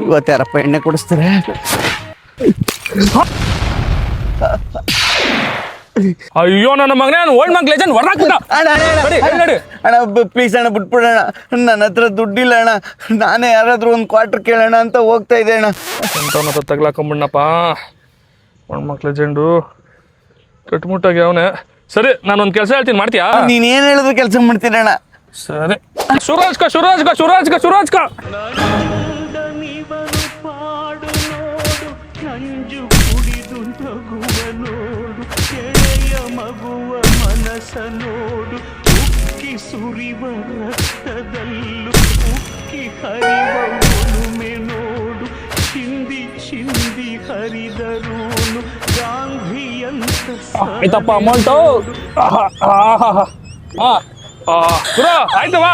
ಇವತ್ತು ಯಾರಪ್ಪ ಎಣ್ಣೆ ಕೊಡಿಸ್ತಾರೆ? ಅಯ್ಯೋ ನನ್ನ ಮಗನೇ, ನಾನು ಓಲ್ಡ್ ಮಂಕ್ ಲೆಜೆಂಡ್ ಹೊರದಾಕ್ಬಿಟ್ಟ. ಅಣ್ಣ ಪ್ಲೀಸ್ ಅಣ್ಣ ಬಿಟ್ಬಿಡೋಣ, ನನ್ನ ಹತ್ರ ದುಡ್ಡಿಲ್ಲ ಅಣ್ಣ. ನಾನೇ ಯಾರಾದ್ರೂ ಒಂದು ಕ್ವಾರ್ಟರ್ ಕೇಳೋಣ ಅಂತ ಹೋಗ್ತಾ ಇದ್ದೆ ಅಣ್ಣ. ಎಂತವನ ಹತ್ರ ತಗ್ಲಾಕೊಂಬಿಡ್ನಪ್ಪ, ಓಲ್ಡ್ ಮಂಕ್ ಲೆಜೆಂಡು ಕಟ್ಮುಟ್ಟಾಗಿ ಅವನೇ. ಸರಿ, ನಾನೊಂದು ಕೆಲಸ ಹೇಳ್ತೀನಿ, ಮಾಡ್ತೀಯಾ? ನೀನ್ ಏನ್ ಹೇಳಿದ್ರು ಕೆಲಸ ಮಾಡ್ತೀನಿ ಅಣ್ಣ. ಸರಿ, ಶುರುವಾಜ್ಕ ನಂಜು ಕುಡಿದು ನಗುವ ನೋಡು, ಕೆಳೆಯ ಮಗುವ ಮನಸ ನೋಡು, ಉಕ್ಕಿ ಸುರಿವ ರಕ್ತದಲ್ಲೂ ಉಕ್ಕಿ ಹರಿವ ಒಲುಮೆ ನೋಡು, ಚಿಂದಿ ಚಿಂದಿ ಹರಿದರೂನು ಗಾಂಧಿಯಂತ ಆಯ್ತಪ್ಪ ಅಮೌಂಟು. ಆಯ್ತವಾ?